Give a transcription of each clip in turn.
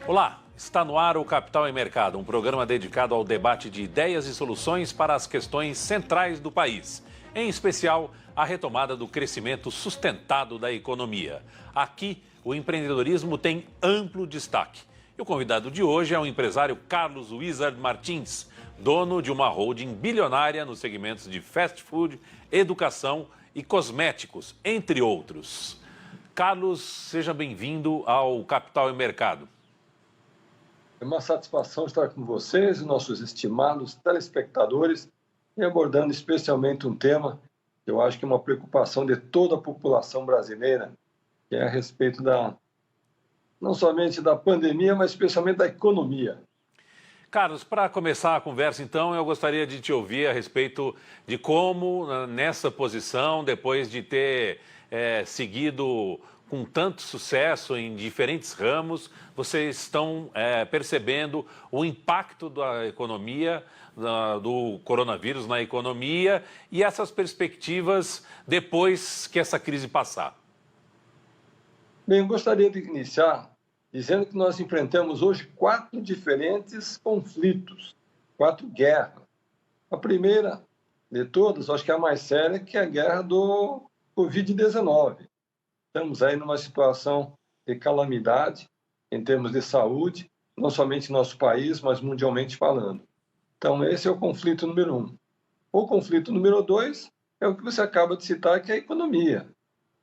Olá, está no ar o Capital em Mercado, um programa dedicado ao debate de ideias e soluções para as questões centrais do país, em especial a retomada do crescimento sustentado da economia. Aqui, o empreendedorismo tem amplo destaque. E o convidado de hoje é o empresário Carlos Wizard Martins, dono de uma holding bilionária nos segmentos de fast food, educação e cosméticos, entre outros. Carlos, seja bem-vindo ao Capital em Mercado. É uma satisfação estar com vocês e nossos estimados telespectadores e abordando especialmente um tema que eu acho que é uma preocupação de toda a população brasileira, que é a respeito não somente da pandemia, mas especialmente da economia. Carlos, para começar a conversa, então, eu gostaria de te ouvir a respeito de como, nessa posição, depois de ter seguido com tanto sucesso em diferentes ramos, vocês estão percebendo o impacto da economia, do coronavírus na economia e essas perspectivas depois que essa crise passar. Bem, eu gostaria de iniciar dizendo que nós enfrentamos hoje 4 diferentes conflitos, 4 guerras. A primeira de todas, acho que é a mais séria, que é a guerra do Covid-19. Estamos aí numa situação de calamidade em termos de saúde, não somente em nosso país, mas mundialmente falando. Então, esse é o conflito número 1. O conflito número 2 é o que você acaba de citar, que é a economia.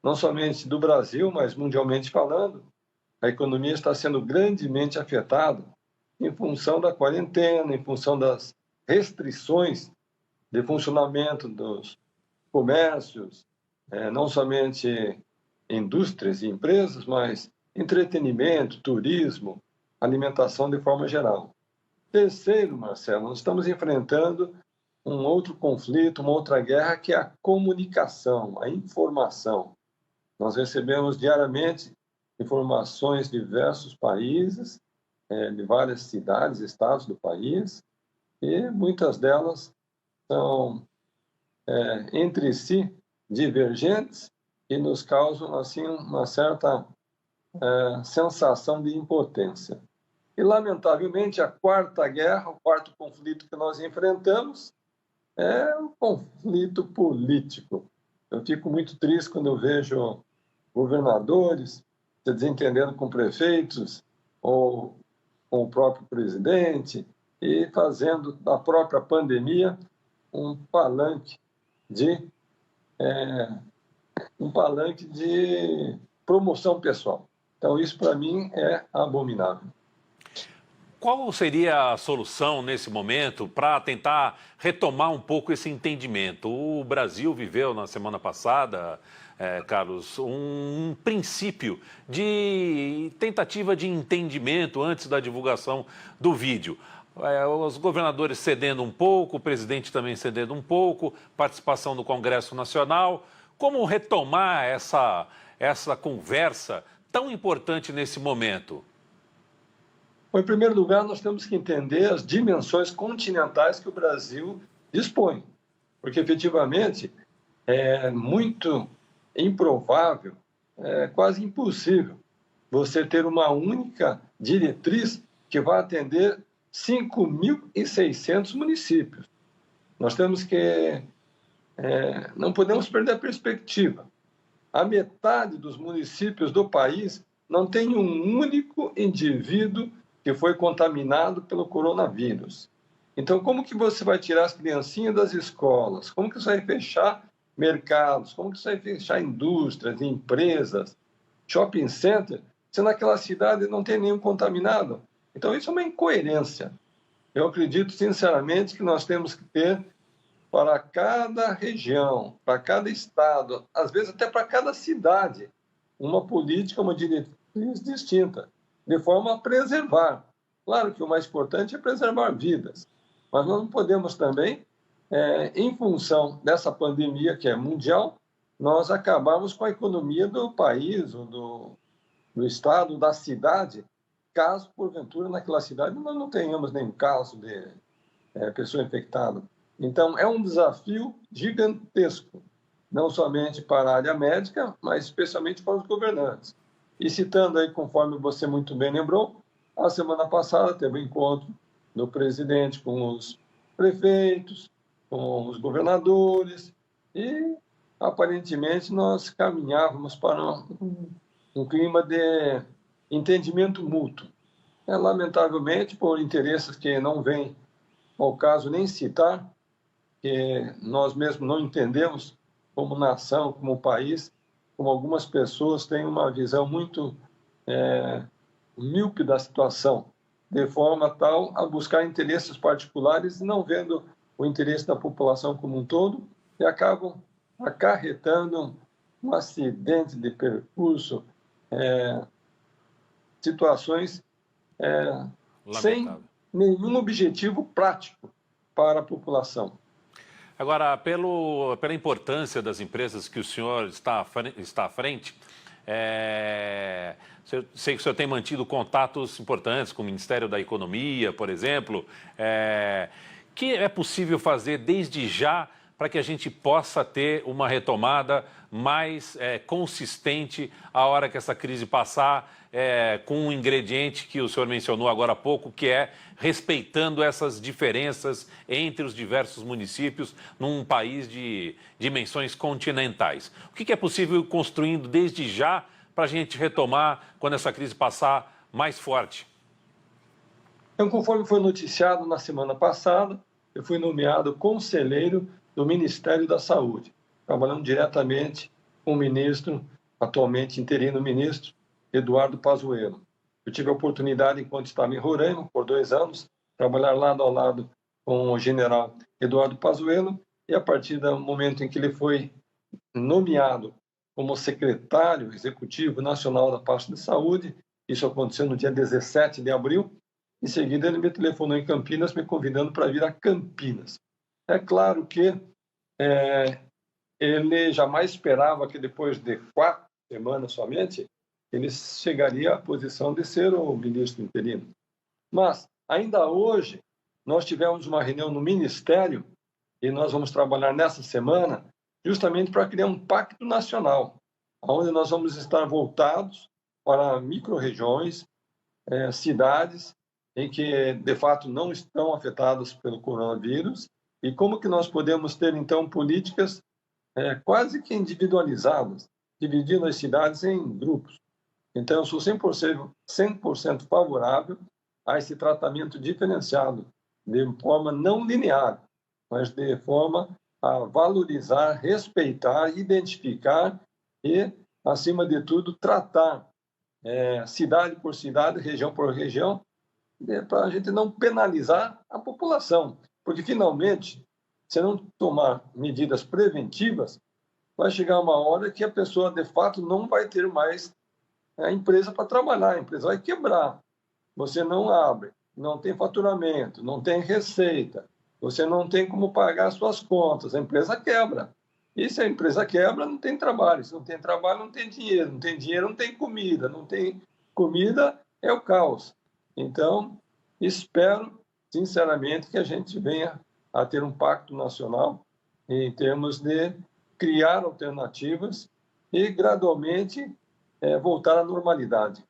Não somente do Brasil, mas mundialmente falando, a economia está sendo grandemente afetada em função da quarentena, em função das restrições de funcionamento dos comércios, não somente indústrias e empresas, mas entretenimento, turismo, alimentação de forma geral. Terceiro, Marcelo, nós estamos enfrentando um outro conflito, uma outra guerra, que é a comunicação, a informação. Nós recebemos diariamente informações de diversos países, de várias cidades, estados do país, e muitas delas são entre si divergentes e nos causam assim uma certa sensação de impotência. E, lamentavelmente, a quarta guerra, o quarto conflito que nós enfrentamos é o conflito político. Eu fico muito triste quando eu vejo governadores se desentendendo com prefeitos ou com o próprio presidente e fazendo da própria pandemia um palanque de promoção pessoal. Então, isso, para mim, é abominável. Qual seria a solução nesse momento para tentar retomar um pouco esse entendimento? O Brasil viveu na semana passada, Carlos, um princípio de tentativa de entendimento antes da divulgação do vídeo. Os governadores cedendo um pouco, o presidente também cedendo um pouco, participação do Congresso Nacional. Como retomar essa conversa tão importante nesse momento? Bom, em primeiro lugar, nós temos que entender as dimensões continentais que o Brasil dispõe, porque efetivamente é muito improvável, quase impossível, você ter uma única diretriz que vai atender 5.600 municípios. Nós temos que não podemos perder a perspectiva. A metade dos municípios do país não tem um único indivíduo que foi contaminado pelo coronavírus. Então, como que você vai tirar as criancinhas das escolas? Como que você vai fechar mercados? Como que você vai fechar indústrias, empresas, shopping center, se naquela cidade não tem nenhum contaminado? Então, isso é uma incoerência. Eu acredito, sinceramente, que nós temos que ter para cada região, para cada estado, às vezes até para cada cidade, uma política, uma diretriz distinta, de forma a preservar. Claro que o mais importante é preservar vidas, mas nós não podemos também, em função dessa pandemia que é mundial, nós acabarmos com a economia do país, ou do estado, da cidade, caso, porventura, naquela cidade nós não tenhamos nenhum caso de pessoa infectada. Então, é um desafio gigantesco, não somente para a área médica, mas especialmente para os governantes. E citando aí, conforme você muito bem lembrou, a semana passada teve um encontro do presidente com os prefeitos, com os governadores, e aparentemente nós caminhávamos para um clima de entendimento mútuo. Lamentavelmente, por interesses que não vem ao caso nem citar, que nós mesmos não entendemos como nação, como país, como algumas pessoas têm uma visão muito míope da situação, de forma tal a buscar interesses particulares e não vendo o interesse da população como um todo, e acabam acarretando um acidente de percurso, situações sem nenhum objetivo prático para a população. Agora, pela importância das empresas que o senhor está à frente, sei que o senhor tem mantido contatos importantes com o Ministério da Economia, por exemplo. Que é possível fazer desde já para que a gente possa ter uma retomada mais consistente a hora que essa crise passar, com um ingrediente que o senhor mencionou agora há pouco, que é respeitando essas diferenças entre os diversos municípios num país de dimensões continentais. O que é possível ir construindo desde já para a gente retomar quando essa crise passar mais forte? Então, conforme foi noticiado na semana passada, eu fui nomeado conselheiro do Ministério da Saúde, trabalhando diretamente com o ministro, atualmente interino ministro, Eduardo Pazuello. Eu tive a oportunidade, enquanto estava em Roraima, por 2 anos, trabalhar lado a lado com o general Eduardo Pazuello, e a partir do momento em que ele foi nomeado como secretário executivo nacional da pasta de saúde, isso aconteceu no dia 17 de abril, em seguida ele me telefonou em Campinas, me convidando para vir a Campinas. É claro que ele jamais esperava que depois de 4 semanas somente, ele chegaria à posição de ser o ministro interino. Mas, ainda hoje, nós tivemos uma reunião no Ministério, e nós vamos trabalhar nessa semana, justamente para criar um pacto nacional, onde nós vamos estar voltados para micro-regiões, cidades em que, de fato, não estão afetadas pelo coronavírus, e como que nós podemos ter, então, políticas quase que individualizadas, dividindo as cidades em grupos. Então, eu sou 100% favorável a esse tratamento diferenciado, de forma não linear, mas de forma a valorizar, respeitar, identificar e, acima de tudo, tratar cidade por cidade, região por região, para a gente não penalizar a população. Porque, finalmente, se não tomar medidas preventivas, vai chegar uma hora que a pessoa, de fato, não vai ter mais a empresa para trabalhar, a empresa vai quebrar. Você não abre, não tem faturamento, não tem receita, você não tem como pagar as suas contas, a empresa quebra. E se a empresa quebra, não tem trabalho. Se não tem trabalho, não tem dinheiro. Não tem dinheiro, não tem comida. Não tem comida, é o caos. Então, espero, sinceramente, que a gente venha a ter um pacto nacional em termos de criar alternativas e, gradualmente, voltar à normalidade.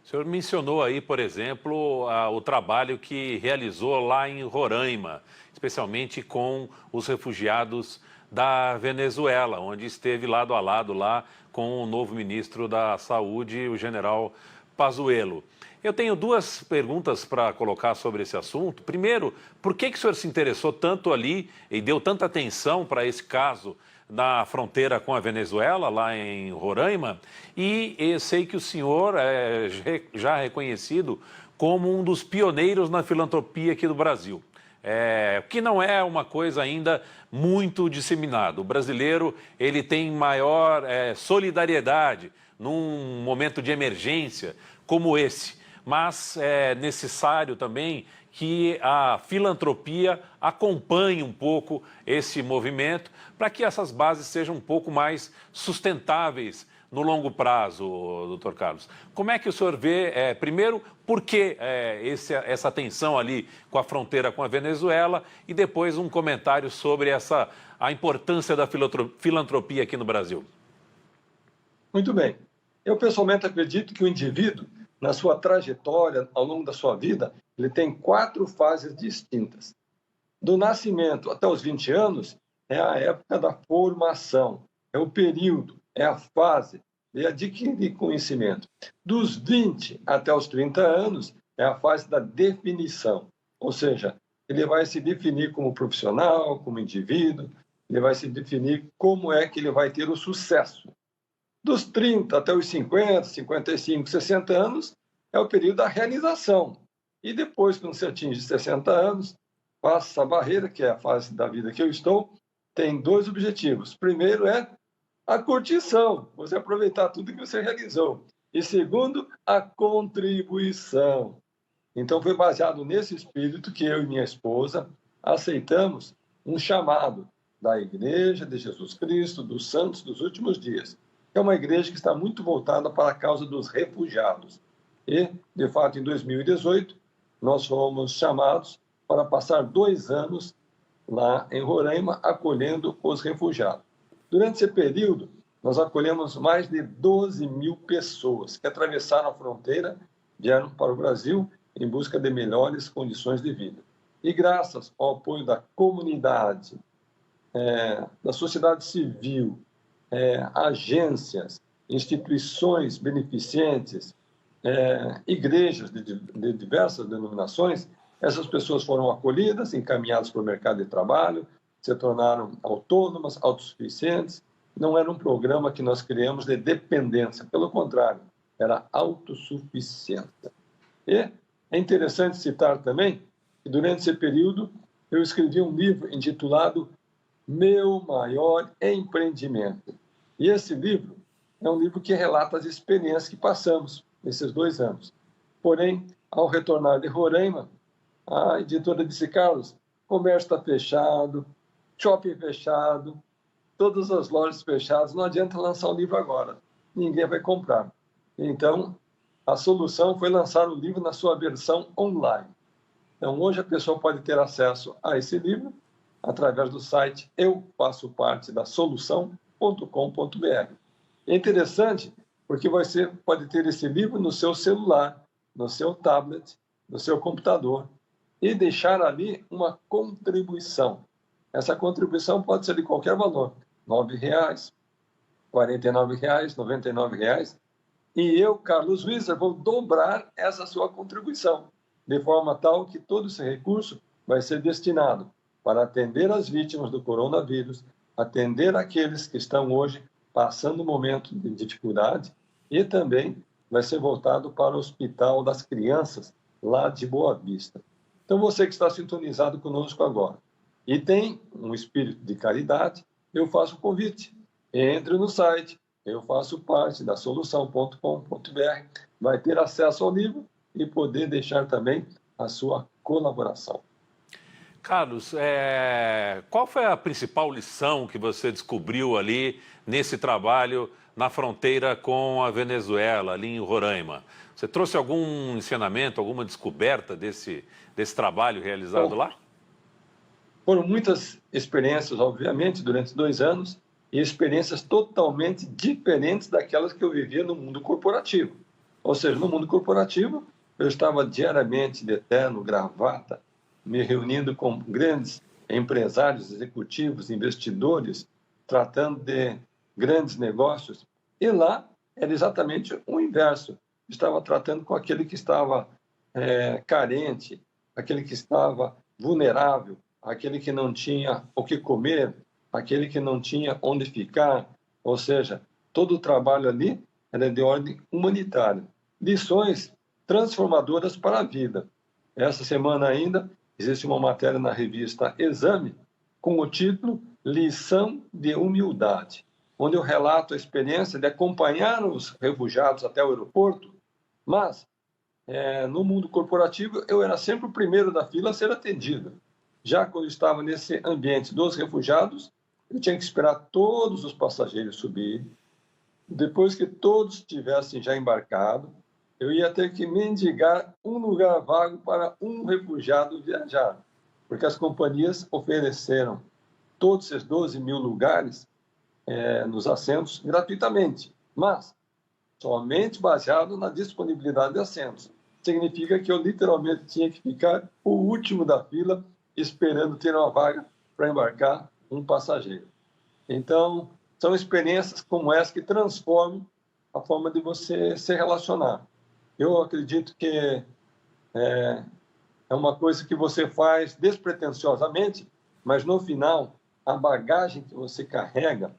O senhor mencionou aí, por exemplo, o trabalho que realizou lá em Roraima, especialmente com os refugiados da Venezuela, onde esteve lado a lado lá com o novo ministro da Saúde, o general Pazuello. Eu tenho 2 perguntas para colocar sobre esse assunto. Primeiro, por que o senhor se interessou tanto ali e deu tanta atenção para esse caso na fronteira com a Venezuela, lá em Roraima? E eu sei que o senhor é já reconhecido como um dos pioneiros na filantropia aqui do Brasil. Que não é uma coisa ainda muito disseminada. O brasileiro ele tem maior solidariedade num momento de emergência como esse. Mas é necessário também que a filantropia acompanhe um pouco esse movimento para que essas bases sejam um pouco mais sustentáveis no longo prazo, doutor Carlos. Como é que o senhor vê, primeiro, por que essa tensão ali com a fronteira com a Venezuela, e depois um comentário sobre a importância da filantropia aqui no Brasil? Muito bem. Eu, pessoalmente, acredito que o indivíduo na sua trajetória, ao longo da sua vida, ele tem 4 fases distintas. Do nascimento até os 20 anos, é a época da formação, é o período, é a fase de adquirir conhecimento. Dos 20 até os 30 anos, é a fase da definição, ou seja, ele vai se definir como profissional, como indivíduo, ele vai se definir como é que ele vai ter o sucesso. Dos 30 até os 50, 55, 60 anos, é o período da realização. E depois, quando você atinge 60 anos, passa a barreira, que é a fase da vida que eu estou, tem 2 objetivos. Primeiro é a curtição, você aproveitar tudo que você realizou. E segundo, a contribuição. Então, foi baseado nesse espírito que eu e minha esposa aceitamos um chamado da Igreja de Jesus Cristo, dos Santos dos Últimos Dias. É uma igreja que está muito voltada para a causa dos refugiados. E, de fato, em 2018, nós fomos chamados para passar 2 anos lá em Roraima, acolhendo os refugiados. Durante esse período, nós acolhemos mais de 12 mil pessoas que atravessaram a fronteira, vieram para o Brasil em busca de melhores condições de vida. E graças ao apoio da comunidade, da sociedade civil, agências, instituições beneficentes, igrejas de diversas denominações, essas pessoas foram acolhidas, encaminhadas para o mercado de trabalho, se tornaram autônomas, autossuficientes. Não era um programa que nós criamos de dependência, pelo contrário, era autossuficiência. E é interessante citar também que durante esse período eu escrevi um livro intitulado Meu Maior Empreendimento. E esse livro é um livro que relata as experiências que passamos nesses 2 anos. Porém, ao retornar de Roraima, a editora disse: Carlos, comércio está fechado, shopping fechado, todas as lojas fechadas, não adianta lançar o livro agora, ninguém vai comprar. Então, a solução foi lançar o livro na sua versão online. Então, hoje a pessoa pode ter acesso a esse livro através do site eufassopartedasolução.com.br. É interessante porque você pode ter esse livro no seu celular, no seu tablet, no seu computador e deixar ali uma contribuição. Essa contribuição pode ser de qualquer valor, R$ 9,00, R$ 49,00, R$ 99,00. E eu, Carlos Wieser, vou dobrar essa sua contribuição, de forma tal que todo esse recurso vai ser destinado para atender as vítimas do coronavírus, atender aqueles que estão hoje passando um momento de dificuldade e também vai ser voltado para o Hospital das Crianças, lá de Boa Vista. Então, você que está sintonizado conosco agora e tem um espírito de caridade, eu faço o convite. Entre no site, eu faço parte da solução.com.br, vai ter acesso ao livro e poder deixar também a sua colaboração. Carlos, qual foi a principal lição que você descobriu ali nesse trabalho na fronteira com a Venezuela, ali em Roraima? Você trouxe algum ensinamento, alguma descoberta desse trabalho realizado lá? Foram muitas experiências, obviamente, durante 2 anos, e experiências totalmente diferentes daquelas que eu vivia no mundo corporativo. Ou seja, no mundo corporativo, eu estava diariamente de terno, gravata, me reunindo com grandes empresários, executivos, investidores, tratando de grandes negócios. E lá era exatamente o inverso. Estava tratando com aquele que estava carente, aquele que estava vulnerável, aquele que não tinha o que comer, aquele que não tinha onde ficar. Ou seja, todo o trabalho ali era de ordem humanitária. Lições transformadoras para a vida. Essa semana ainda existe uma matéria na revista Exame com o título Lição de Humildade, onde eu relato a experiência de acompanhar os refugiados até o aeroporto, mas no mundo corporativo eu era sempre o primeiro da fila a ser atendido. Já quando eu estava nesse ambiente dos refugiados, eu tinha que esperar todos os passageiros subirem. Depois que todos tivessem já embarcado, eu ia ter que mendigar um lugar vago para um refugiado viajar, porque as companhias ofereceram todos esses 12 mil lugares nos assentos gratuitamente. Mas somente baseado na disponibilidade de assentos. Significa que eu literalmente tinha que ficar o último da fila esperando ter uma vaga para embarcar um passageiro. Então, são experiências como essa que transformam a forma de você se relacionar. Eu acredito que é uma coisa que você faz despretensiosamente, mas no final, a bagagem que você carrega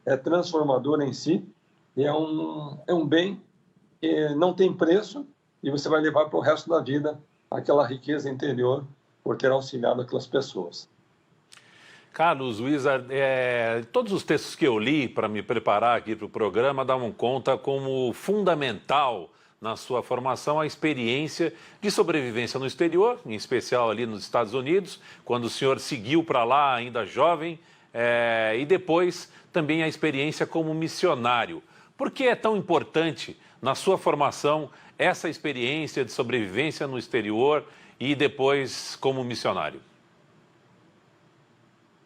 é transformadora em si e é um bem que não tem preço e você vai levar para o resto da vida aquela riqueza interior por ter auxiliado aquelas pessoas. Carlos Wizard, todos os textos que eu li para me preparar aqui para o programa davam conta como fundamental na sua formação a experiência de sobrevivência no exterior, em especial ali nos Estados Unidos, quando o senhor seguiu para lá ainda jovem, e depois também a experiência como missionário. Por que é tão importante na sua formação essa experiência de sobrevivência no exterior e depois como missionário?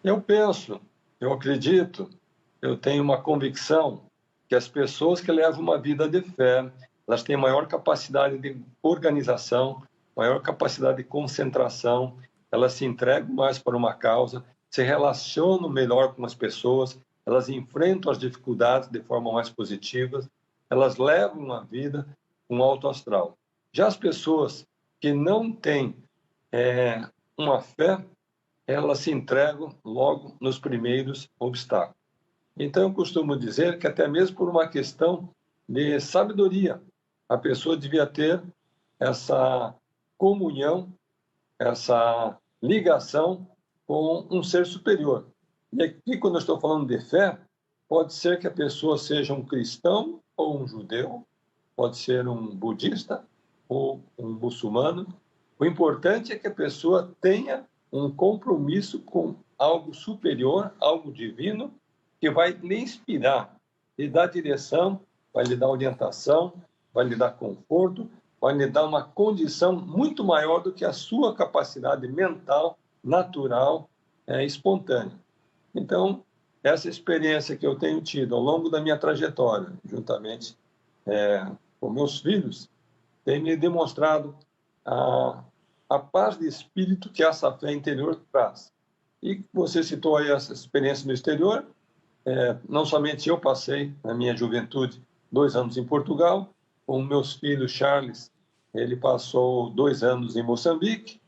Eu penso, eu acredito, eu tenho uma convicção que as pessoas que levam uma vida de fé, elas têm maior capacidade de organização, maior capacidade de concentração, elas se entregam mais para uma causa, se relacionam melhor com as pessoas, elas enfrentam as dificuldades de forma mais positiva, elas levam uma vida com alto astral. Já as pessoas que não têm uma fé, elas se entregam logo nos primeiros obstáculos. Então, eu costumo dizer que até mesmo por uma questão de sabedoria, a pessoa devia ter essa comunhão, essa ligação com um ser superior. E aqui, quando eu estou falando de fé, pode ser que a pessoa seja um cristão ou um judeu, pode ser um budista ou um muçulmano. O importante é que a pessoa tenha um compromisso com algo superior, algo divino, que vai lhe inspirar, lhe dar direção, vai lhe dar orientação, vai lhe dar conforto, vai lhe dar uma condição muito maior do que a sua capacidade mental, natural, espontânea. Então, essa experiência que eu tenho tido ao longo da minha trajetória, juntamente com meus filhos, tem me demonstrado a paz de espírito que essa fé interior traz. E você citou aí essa experiência no exterior, não somente eu passei, na minha juventude, 2 anos em Portugal, com meus filhos, Charles, ele passou 2 anos em Moçambique,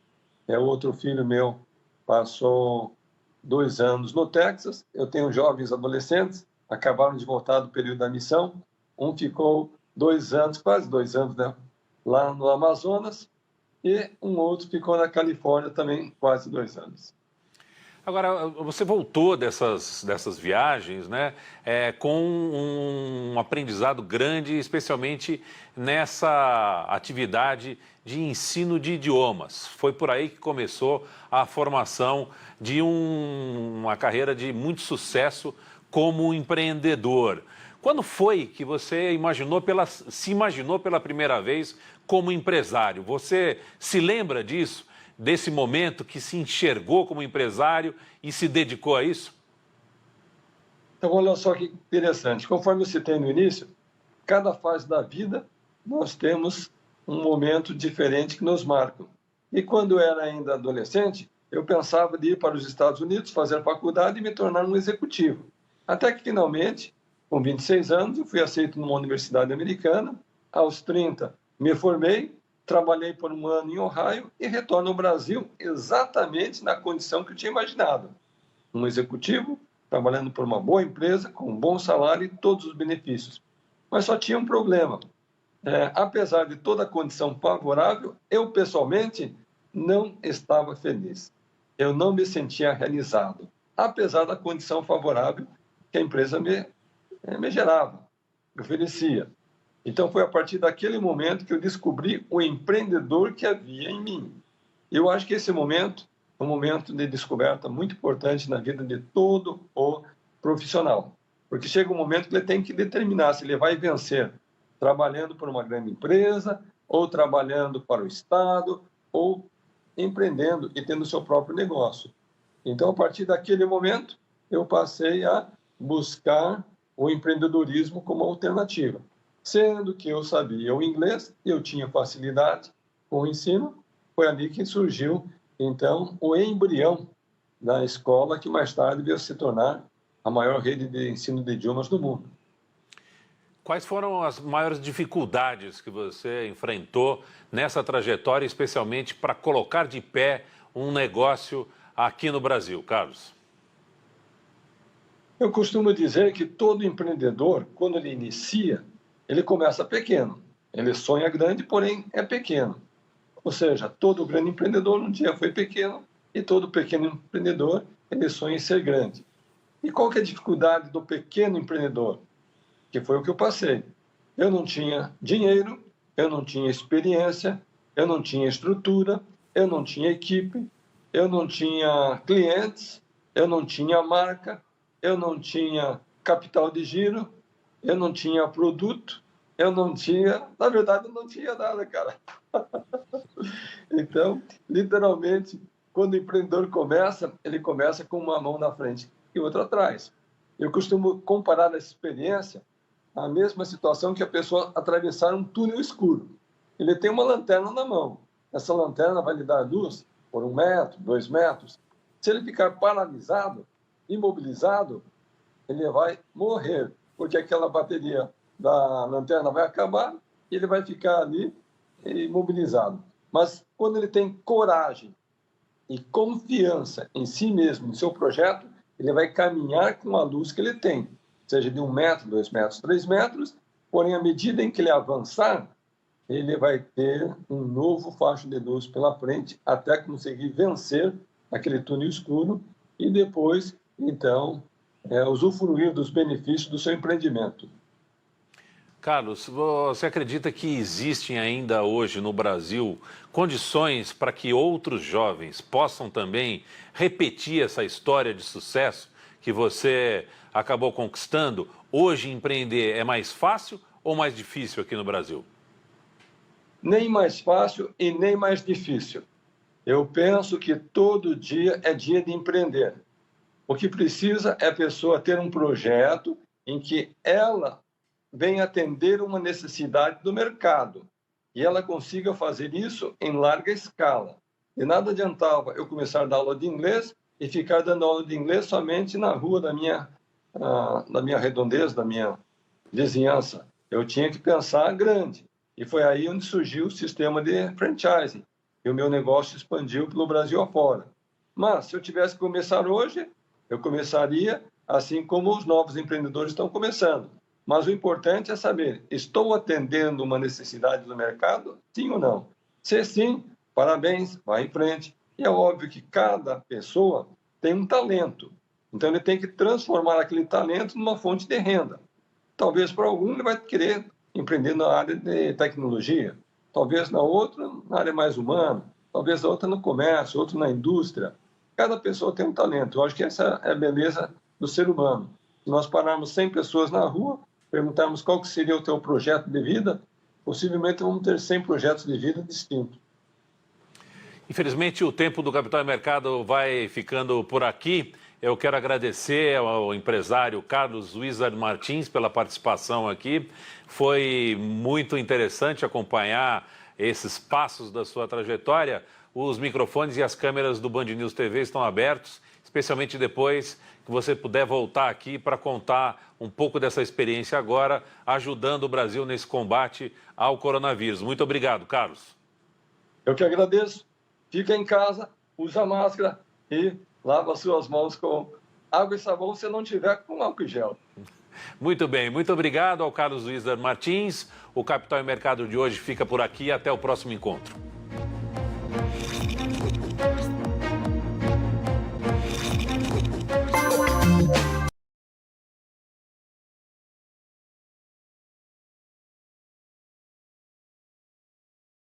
outro filho meu passou 2 anos no Texas, eu tenho jovens adolescentes, acabaram de voltar do período da missão, um ficou 2 anos, quase 2 anos, né, lá no Amazonas, e um outro ficou na Califórnia também, quase 2 anos. Agora, você voltou dessas viagens, né, com um aprendizado grande, especialmente nessa atividade de ensino de idiomas. Foi por aí que começou a formação de uma carreira de muito sucesso como empreendedor. Quando foi que você se imaginou pela primeira vez como empresário? Você se lembra disso? Desse momento que se enxergou como empresário e se dedicou a isso? Então, olha só que interessante. Conforme eu citei no início, cada fase da vida nós temos um momento diferente que nos marca. E quando eu era ainda adolescente, eu pensava de ir para os Estados Unidos, fazer faculdade e me tornar um executivo. Até que, finalmente, com 26 anos, eu fui aceito numa universidade americana. Aos 30, me formei, trabalhei por 1 ano em Ohio e retorno ao Brasil exatamente na condição que eu tinha imaginado. Um executivo, trabalhando por uma boa empresa, com um bom salário e todos os benefícios. Mas só tinha um problema. Apesar de toda a condição favorável, eu, pessoalmente, não estava feliz. Eu não me sentia realizado, apesar da condição favorável que a empresa me gerava, me oferecia. Então, foi a partir daquele momento que eu descobri o empreendedor que havia em mim. Eu acho que esse momento é um momento de descoberta muito importante na vida de todo o profissional. Porque chega um momento que ele tem que determinar se ele vai vencer trabalhando por uma grande empresa, ou trabalhando para o Estado, ou empreendendo e tendo seu próprio negócio. Então, a partir daquele momento, eu passei a buscar o empreendedorismo como alternativa. Sendo que eu sabia o inglês e eu tinha facilidade com o ensino, foi ali que surgiu, então, o embrião da escola que mais tarde veio se tornar a maior rede de ensino de idiomas do mundo. Quais foram as maiores dificuldades que você enfrentou nessa trajetória, especialmente para colocar de pé um negócio aqui no Brasil, Carlos? Eu costumo dizer que todo empreendedor, quando ele inicia, ele começa pequeno. Ele sonha grande, porém é pequeno. Ou seja, todo grande empreendedor um dia foi pequeno e todo pequeno empreendedor, ele sonha em ser grande. E qual que é a dificuldade do pequeno empreendedor? Que foi o que eu passei. Eu não tinha dinheiro, eu não tinha experiência, eu não tinha estrutura, eu não tinha equipe, eu não tinha clientes, eu não tinha marca, eu não tinha capital de giro, eu não tinha produto, eu não tinha... Na verdade, eu não tinha nada, cara. Então, literalmente, quando o empreendedor começa, ele começa com uma mão na frente e outra atrás. Eu costumo comparar essa experiência à mesma situação que a pessoa atravessar um túnel escuro. Ele tem uma lanterna na mão. Essa lanterna vai lhe dar luz por 1 metro, 2 metros. Se ele ficar paralisado, imobilizado, ele vai morrer, porque aquela bateria da lanterna vai acabar e ele vai ficar ali imobilizado. Mas quando ele tem coragem e confiança em si mesmo, no seu projeto, ele vai caminhar com a luz que ele tem, seja de 1 metro, 2 metros, 3 metros, porém, à medida em que ele avançar, ele vai ter um novo facho de luz pela frente, até conseguir vencer aquele túnel escuro e depois, então, usufruir dos benefícios do seu empreendimento. Carlos, você acredita que existem ainda hoje no Brasil condições para que outros jovens possam também repetir essa história de sucesso que você acabou conquistando? Hoje empreender é mais fácil ou mais difícil aqui no Brasil? Nem mais fácil e nem mais difícil. Eu penso que todo dia é dia de empreender. O que precisa é a pessoa ter um projeto em que ela venha atender uma necessidade do mercado e ela consiga fazer isso em larga escala. De nada adiantava eu começar a dar aula de inglês e ficar dando aula de inglês somente na rua da minha redondeza, da minha vizinhança. Eu tinha que pensar grande. E foi aí onde surgiu o sistema de franchising. E o meu negócio expandiu pelo Brasil afora. Mas, se eu tivesse que começar hoje, eu começaria assim como os novos empreendedores estão começando. Mas o importante é saber, estou atendendo uma necessidade do mercado? Sim ou não? Se sim, parabéns, vá em frente. E é óbvio que cada pessoa tem um talento. Então, ele tem que transformar aquele talento numa fonte de renda. Talvez para algum ele vai querer empreender na área de tecnologia, talvez na outra na área mais humana, talvez na outra no comércio, outra na indústria. Cada pessoa tem um talento. Eu acho que essa é a beleza do ser humano. Se nós pararmos 100 pessoas na rua, perguntarmos qual que seria o teu projeto de vida, possivelmente vamos ter 100 projetos de vida distintos. Infelizmente, o tempo do Capital e Mercado vai ficando por aqui. Eu quero agradecer ao empresário Carlos Wizard Martins pela participação aqui. Foi muito interessante acompanhar esses passos da sua trajetória. Os microfones e as câmeras do Band News TV estão abertos, especialmente depois que você puder voltar aqui para contar um pouco dessa experiência agora, ajudando o Brasil nesse combate ao coronavírus. Muito obrigado, Carlos. Eu que agradeço. Fica em casa, usa máscara e lava suas mãos com água e sabão se não tiver com álcool e gel. Muito bem, muito obrigado ao Carlos Wizard Martins. O Capital e Mercado de hoje fica por aqui. Até o próximo encontro.